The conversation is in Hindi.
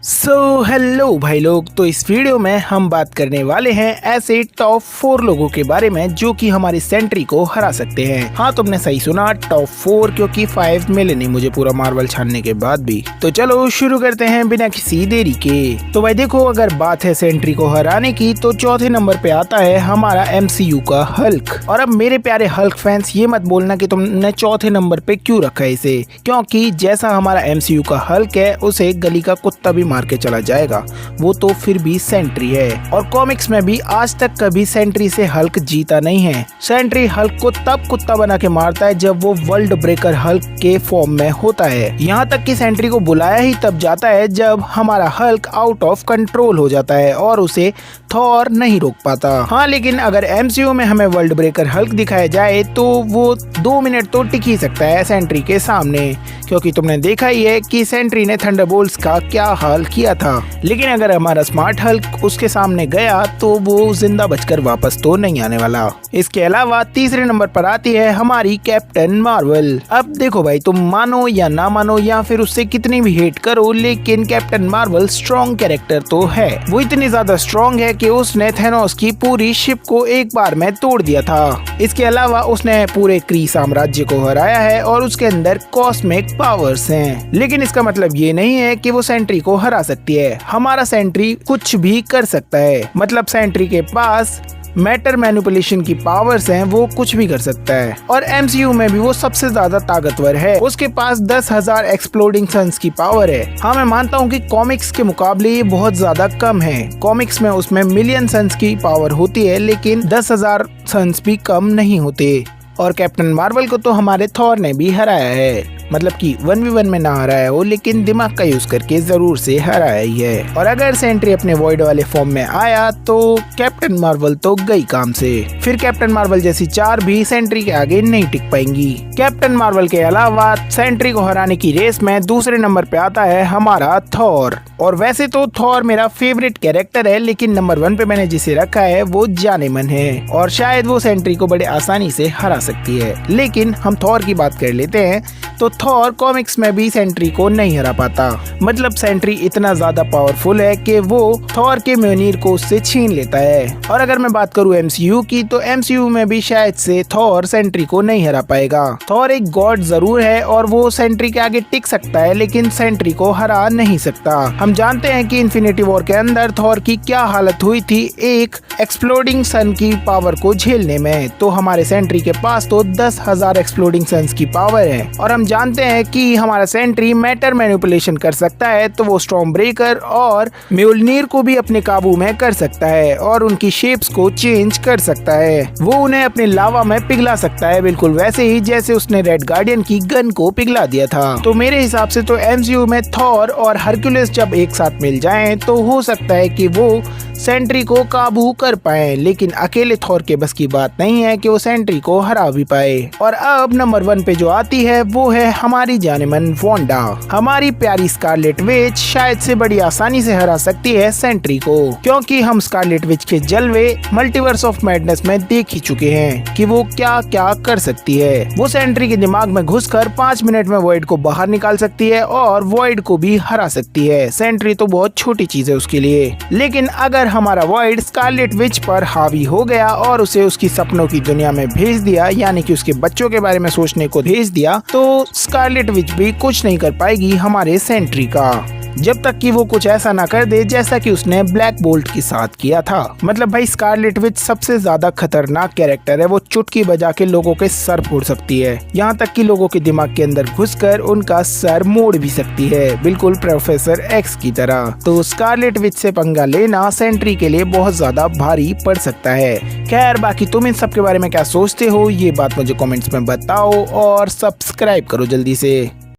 हेलो भाई लोग। तो इस वीडियो में हम बात करने वाले हैं ऐसे टॉप 4 लोगों के बारे में जो कि हमारी सेंट्री को हरा सकते हैं। हाँ, तुमने सही सुना, टॉप 4, क्योंकि 5 मिले नहीं मुझे पूरा मार्वल छानने के बाद भी। तो चलो शुरू करते हैं बिना किसी देरी के। तो भाई देखो, अगर बात है सेंट्री को हराने की तो चौथे नंबर पे आता है हमारा MCU का हल्क। और अब मेरे प्यारे हल्क फैंस, ये मत बोलना कि तुमने चौथे नंबर पे क्यों रखा है इसे, क्योंकि जैसा हमारा MCU का हल्क है उसे गली का कुत्ता भी मार के चला जाएगा, वो तो फिर भी सेंट्री है। और कॉमिक्स में भी आज तक कभी सेंट्री से हल्क जीता नहीं है। सेंट्री हल्क को तब कुत्ता बना के मारता है जब वो वर्ल्ड ब्रेकर हल्क के फॉर्म में होता है। यहाँ तक कि सेंट्री को बुलाया ही तब जाता है जब हमारा हल्क आउट ऑफ कंट्रोल हो जाता है और उसे थॉर नहीं रोक पाता। हाँ, लेकिन अगर MCU में हमें वर्ल्ड ब्रेकर हल्क दिखाया जाए तो वो 2 मिनट तो टिक ही सकता है सेंट्री के सामने, क्योंकि तुमने देखा ही है कि सेंट्री ने थंडरबोल्ट्स का क्या हाल किया था। लेकिन अगर हमारा स्मार्ट हल्क उसके सामने गया तो वो जिंदा बचकर वापस तो नहीं आने वाला। इसके अलावा तीसरे नंबर पर आती है हमारी कैप्टन मार्वल। अब देखो भाई, तुम मानो या ना मानो या फिर उससे कितनी भी हेट करो, लेकिन कैप्टन मार्वल स्ट्रॉन्ग कैरेक्टर तो है। वो इतनी ज्यादा स्ट्रॉन्ग है कि उसने थेनोस की पूरी शिप को एक बार में तोड़ दिया था। इसके अलावा उसने पूरे क्री साम्राज्य को हराया है और उसके अंदर कॉस्मिक पावर्स हैं। लेकिन इसका मतलब ये नहीं है कि वो सेंट्री को हरा सकती है। हमारा सेंट्री कुछ भी कर सकता है, मतलब सेंट्री के पास मैटर मैनिपुलेशन की पावर्स हैं, वो कुछ भी कर सकता है। और MCU में भी वो सबसे ज्यादा ताकतवर है, उसके पास 10,000 एक्सप्लोडिंग सन्स की पावर है। हाँ, मैं मानता हूँ कि कॉमिक्स के मुकाबले ये बहुत ज्यादा कम है। कॉमिक्स में उसमें मिलियन सन्स की पावर होती है, लेकिन 10,000 सन्स भी कम नहीं होते। और कैप्टन मार्वल को तो हमारे थॉर ने भी हराया है, मतलब कि 1v1 में ना हराया हो, लेकिन दिमाग का यूज करके जरूर से हराया ही है। और अगर सेंट्री अपने वॉइड वाले फॉर्म में आया तो कैप्टन मार्वल तो गई काम से। फिर कैप्टन मार्वल जैसी 4 भी सेंट्री के आगे नहीं टिक पाएंगी। कैप्टन मार्वल के अलावा सेंट्री को हराने की रेस में दूसरे नंबर पे आता है हमारा थॉर। और वैसे तो थॉर मेरा फेवरेट कैरेक्टर है, लेकिन नंबर 1 पे मैंने जिसे रखा है वो जाने मन है और शायद वो सेंट्री को बड़े आसानी से हरा सकती है। लेकिन हम थॉर की बात कर लेते हैं तो थॉर कॉमिक्स में भी सेंट्री को नहीं हरा पाता। मतलब सेंट्री इतना ज्यादा पावरफुल है कि वो थॉर के म्योनिर को उससे छीन लेता है। और अगर मैं बात करूं MCU की तो MCU में भी शायद से थॉर सेंट्री को नहीं हरा पाएगा। थॉर एक गॉड जरूर है और वो सेंट्री के आगे टिक सकता है, लेकिन सेंट्री को हरा नहीं सकता। हम जानते हैं कि इन्फिनिटी वॉर के अंदर थॉर की क्या हालत हुई थी एक एक्सप्लोडिंग सन की पावर को झेलने में। तो हमारे सेंट्री के पास तो 10,000 एक्सप्लोडिंग सन्स की पावर है। और हम जानते हैं कि हमारा सेंट्री मैटर मैनिपुलेशन कर सकता है, तो वो स्टॉर्म ब्रेकर और म्योल्निर को भी अपने काबू में कर सकता है और उनकी शेप्स को चेंज कर सकता है। वो उन्हें अपने लावा में पिघला सकता है, बिल्कुल वैसे ही जैसे उसने रेड गार्डियन की गन को पिघला दिया था। तो मेरे हिसाब से तो MCU में थॉर और हरक्यूलिस जब एक साथ मिल जाएं तो हो सकता है कि वो सेंट्री को काबू कर पाए, लेकिन अकेले थॉर के बस की बात नहीं है कि वो सेंट्री को हरा भी पाए। और अब नंबर 1 पे जो आती है वो है हमारी जानेमन वांडा। हमारी प्यारी स्कारलेट विच शायद से बड़ी आसानी से हरा सकती है सेंट्री को, क्योंकि हम स्कारलेट विच के जलवे मल्टीवर्स ऑफ मैडनेस में देख ही चुके हैं कि वो क्या क्या कर सकती है। वो सेंट्री के दिमाग में घुसकर 5 मिनट में वॉइड को बाहर निकाल सकती है और वॉइड को भी हरा सकती है। सेंट्री तो बहुत छोटी चीज है उसके लिए। लेकिन अगर हमारा वॉइड स्कारलेट विच पर हावी हो गया और उसे उसकी सपनों की दुनिया में भेज दिया, यानी कि उसके बच्चों के बारे में सोचने को भेज दिया, तो स्कारलेट विच भी कुछ नहीं कर पाएगी हमारे सेंट्री का, जब तक कि वो कुछ ऐसा ना कर दे जैसा कि उसने ब्लैक बोल्ट के साथ किया था। मतलब भाई, स्कारलेट विच सबसे ज्यादा खतरनाक कैरेक्टर है। वो चुटकी बजा के लोगों के सर फोड़ सकती है, यहाँ तक कि लोगों के दिमाग के अंदर घुसकर उनका सर मोड़ भी सकती है, बिल्कुल प्रोफेसर एक्स की तरह। तो स्कारलेट विच से पंगा लेना सेंट्री के लिए बहुत ज्यादा भारी पड़ सकता है। खैर, बाकी तुम इन सब के बारे में क्या सोचते हो, ये बात मुझे कॉमेंट्स में बताओ और सब्सक्राइब करो जल्दी से।